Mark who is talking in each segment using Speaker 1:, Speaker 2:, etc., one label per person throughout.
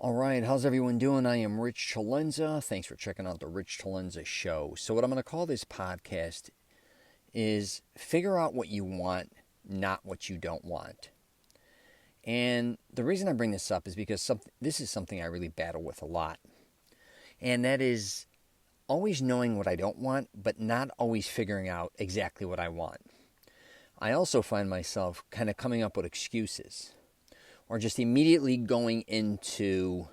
Speaker 1: All right, how's everyone doing? I am Rich CELENZA. Thanks for checking out the Rich CELENZA show. So, what I'm going to call this podcast is figure out what you want, not what you don't want. And the reason I bring this up is because this is something I really battle with a lot. And that is always knowing what I don't want, but not always figuring out exactly what I want. I also find myself kind of coming up with excuses, or just immediately going into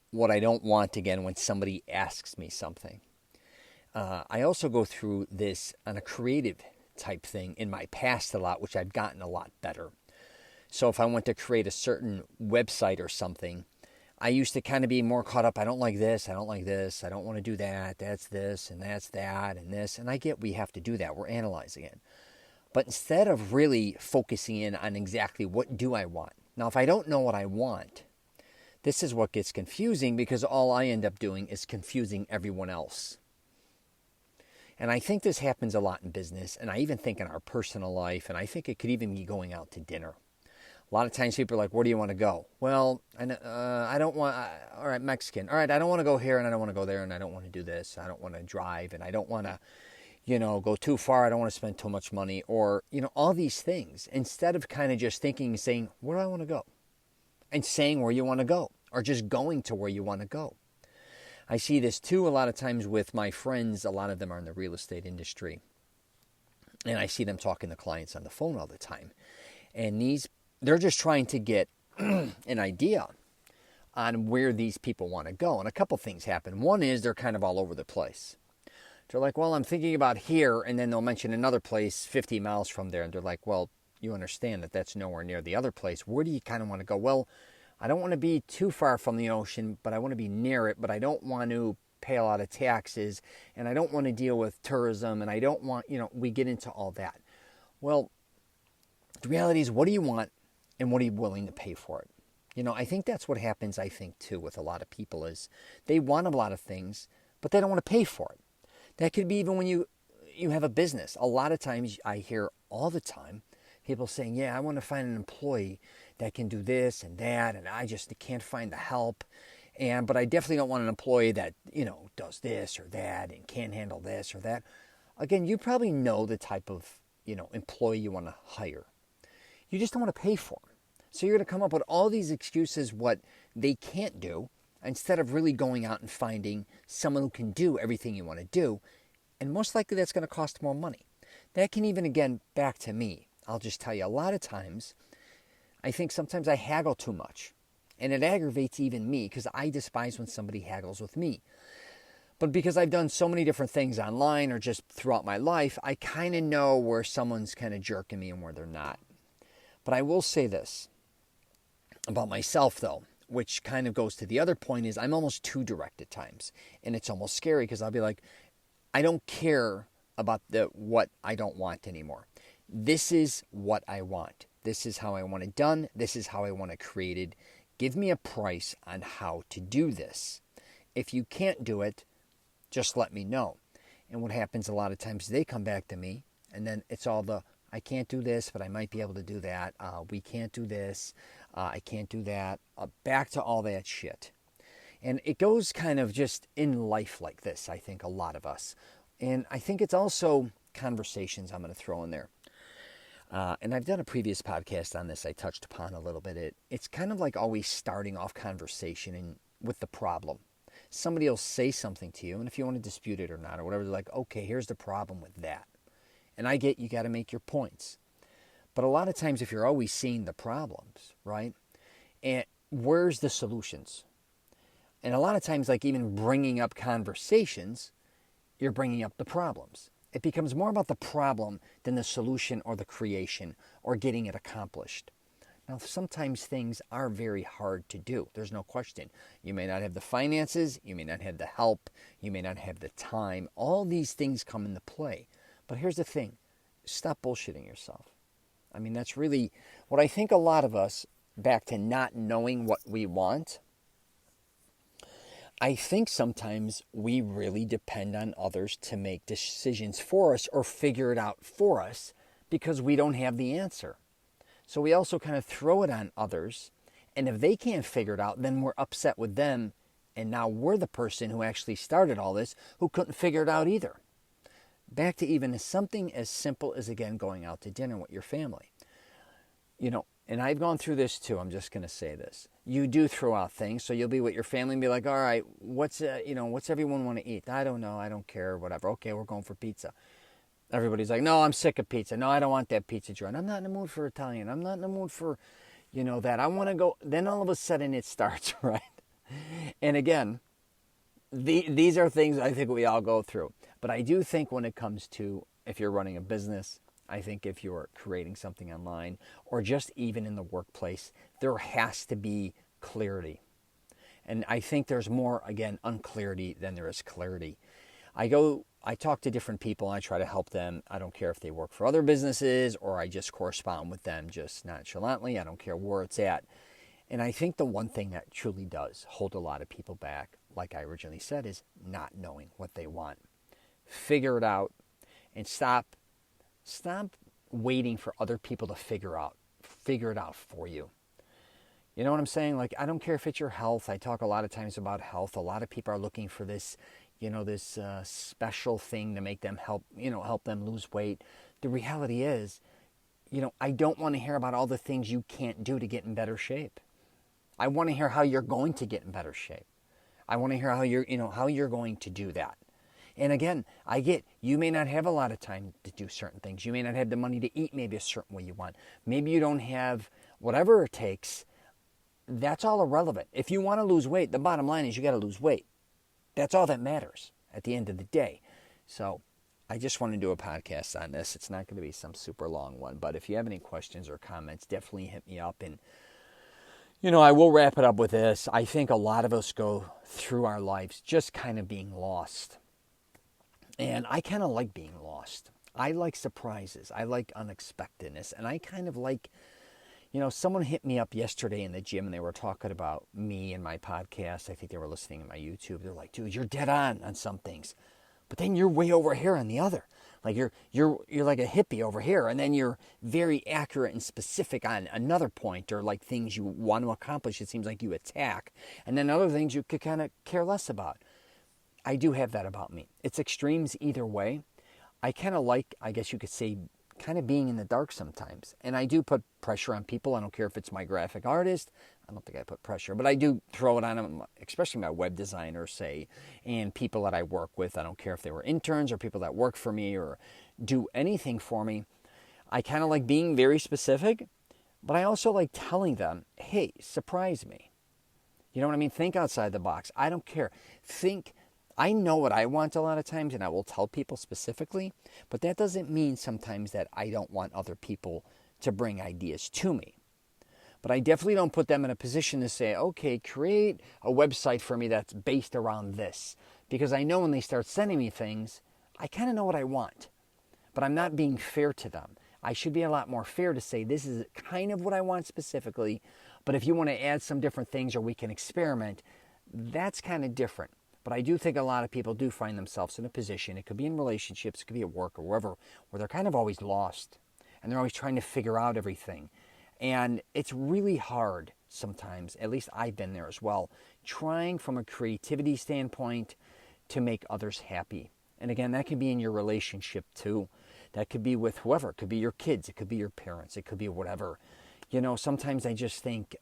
Speaker 1: what I don't want again when somebody asks me something. I also go through this on a creative type thing in my past a lot, which I've gotten a lot better. So if I want to create a certain website or something, I used to kind of be more caught up. I don't like this. I don't like this. I don't want to do that. That's this and that's that and this. And I get we have to do that. We're analyzing it. But instead of really focusing in on exactly what do I want. Now, if I don't know what I want, this is what gets confusing because all I end up doing is confusing everyone else. And I think this happens a lot in business, and I even think in our personal life, and I think it could even be going out to dinner. A lot of times people are like, where do you want to go? Well, I don't want, all right, Mexican. All right, I don't want to go here, and I don't want to go there, and I don't want to do this. I don't want to drive, and I don't want to, go too far. I don't want to spend too much money, or, all these things. Instead of kind of just thinking and saying, where do I want to go? And saying where you want to go, or just going to where you want to go. I see this too a lot of times with my friends. A lot of them are in the real estate industry. And I see them talking to clients on the phone all the time. And they're just trying to get an idea on where these people want to go. And a couple things happen. One is they're kind of all over the place. They're like, well, I'm thinking about here, and then they'll mention another place 50 miles from there. And they're like, well, you understand that that's nowhere near the other place. Where do you kind of want to go? Well, I don't want to be too far from the ocean, but I want to be near it, but I don't want to pay a lot of taxes, and I don't want to deal with tourism, and I don't want, we get into all that. Well, the reality is, what do you want, and what are you willing to pay for it? I think that's what happens, too, with a lot of people is they want a lot of things, but they don't want to pay for it. That could be even when you have a business. A lot of times I hear all the time people saying, yeah, I want to find an employee that can do this and that, and I just can't find the help. But I definitely don't want an employee that, does this or that and can't handle this or that. Again, you probably know the type of, employee you want to hire. You just don't want to pay for them. So you're going to come up with all these excuses what they can't do instead of really going out and finding someone who can do everything you want to do. And most likely that's going to cost more money. That can even, again, back to me. I'll just tell you, a lot of times, I think sometimes I haggle too much. And it aggravates even me because I despise when somebody haggles with me. But because I've done so many different things online or just throughout my life, I kind of know where someone's kind of jerking me and where they're not. But I will say this about myself, though, which kind of goes to the other point, is I'm almost too direct at times. And it's almost scary because I'll be like, I don't care about what I don't want anymore. This is what I want. This is how I want it done. This is how I want it created. Give me a price on how to do this. If you can't do it, just let me know. And what happens a lot of times, they come back to me, and then it's all I can't do this, but I might be able to do that. We can't do this. I can't do that. Back to all that shit. And it goes kind of just in life like this, I think, a lot of us. And I think it's also conversations I'm going to throw in there. And I've done a previous podcast on this. I touched upon a little bit. It's kind of like always starting off conversation with the problem. Somebody will say something to you, and if you want to dispute it or not or whatever, they're like, okay, here's the problem with that. And I get you got to make your points. But a lot of times if you're always seeing the problems, right, and where's the solutions? And a lot of times, like even bringing up conversations, you're bringing up the problems. It becomes more about the problem than the solution or the creation or getting it accomplished. Now, sometimes things are very hard to do. There's no question. You may not have the finances. You may not have the help. You may not have the time. All these things come into play. But here's the thing. Stop bullshitting yourself. I mean, that's really what I think a lot of us, back to not knowing what we want, I think sometimes we really depend on others to make decisions for us or figure it out for us because we don't have the answer. So we also kind of throw it on others And if they can't figure it out, then we're upset with them. And now we're the person who actually started all this who couldn't figure it out either. Back to even something as simple as, again, going out to dinner with your family. And I've gone through this too. I'm just going to say this. You do throw out things. So you'll be with your family and be like, all right, what's everyone want to eat? I don't know. I don't care. Whatever. Okay, we're going for pizza. Everybody's like, no, I'm sick of pizza. No, I don't want that pizza joint. I'm not in the mood for Italian. I'm not in the mood for, that. I want to go. Then all of a sudden it starts, right? And again, these are things I think we all go through. But I do think when it comes to, if you're running a business, I think if you're creating something online or just even in the workplace, there has to be clarity. And I think there's more, again, unclarity than there is clarity. I talk to different people and I try to help them. I don't care if they work for other businesses or I just correspond with them just nonchalantly. I don't care where it's at. And I think the one thing that truly does hold a lot of people back, like I originally said, is not knowing what they want. Figure it out and stop waiting for other people to figure it out for you. You know what I'm saying? Like, I don't care if it's your health. I talk a lot of times about health. A lot of people are looking for this, this special thing to make them help them lose weight. The reality is, I don't want to hear about all the things you can't do to get in better shape. I want to hear how you're going to get in better shape. I want to hear how you're going to do that. And again, I get you may not have a lot of time to do certain things. You may not have the money to eat maybe a certain way you want. Maybe you don't have whatever it takes. That's all irrelevant. If you want to lose weight, the bottom line is you got to lose weight. That's all that matters at the end of the day. So I just want to do a podcast on this. It's not going to be some super long one. But if you have any questions or comments, definitely hit me up. And, I will wrap it up with this. I think a lot of us go through our lives just kind of being lost. And I kind of like being lost. I like surprises. I like unexpectedness. And I kind of like, someone hit me up yesterday in the gym and they were talking about me and my podcast. I think they were listening to my YouTube. They're like, dude, you're dead on some things. But then you're way over here on the other. Like you're like a hippie over here. And then you're very accurate and specific on another point or like things you want to accomplish. It seems like you attack. And then other things you could kind of care less about. I do have that about me. It's extremes either way. I kind of like, I guess you could say, kind of being in the dark sometimes. And I do put pressure on people. I don't care if it's my graphic artist. I don't think I put pressure, but I do throw it on them, especially my web designers, say, and people that I work with. I don't care if they were interns or people that work for me or do anything for me. I kind of like being very specific, but I also like telling them, hey, surprise me. You know what I mean? Think outside the box. I don't care. I know what I want a lot of times, and I will tell people specifically, but that doesn't mean sometimes that I don't want other people to bring ideas to me. But I definitely don't put them in a position to say, okay, create a website for me that's based around this. Because I know when they start sending me things, I kind of know what I want. But I'm not being fair to them. I should be a lot more fair to say, this is kind of what I want specifically, but if you want to add some different things or we can experiment, that's kind of different. But I do think a lot of people do find themselves in a position, it could be in relationships, it could be at work or wherever, where they're kind of always lost. And they're always trying to figure out everything. And it's really hard sometimes, at least I've been there as well, trying from a creativity standpoint to make others happy. And again, that can be in your relationship too. That could be with whoever. It could be your kids. It could be your parents. It could be whatever. Sometimes I just think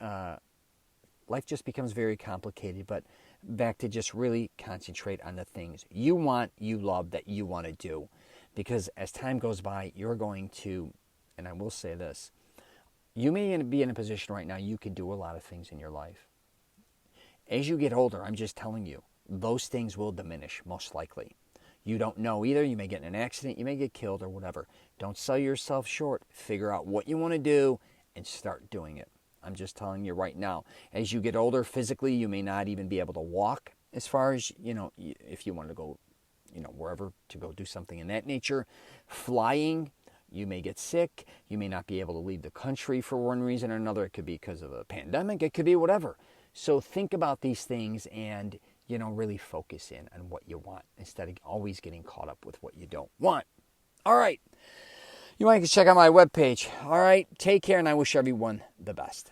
Speaker 1: life just becomes very complicated, but back to just really concentrate on the things you want, you love, that you want to do. Because as time goes by, you're going to, and I will say this, you may be in a position right now you can do a lot of things in your life. As you get older, I'm just telling you, those things will diminish most likely. You don't know either. You may get in an accident, you may get killed or whatever. Don't sell yourself short. Figure out what you want to do and start doing it. I'm just telling you right now, as you get older physically, you may not even be able to walk as far as, if you want to go, wherever to go do something in that nature. Flying, you may get sick. You may not be able to leave the country for one reason or another. It could be because of a pandemic. It could be whatever. So think about these things and, really focus in on what you want instead of always getting caught up with what you don't want. All right. You might check out my webpage. All right. Take care, and I wish everyone the best.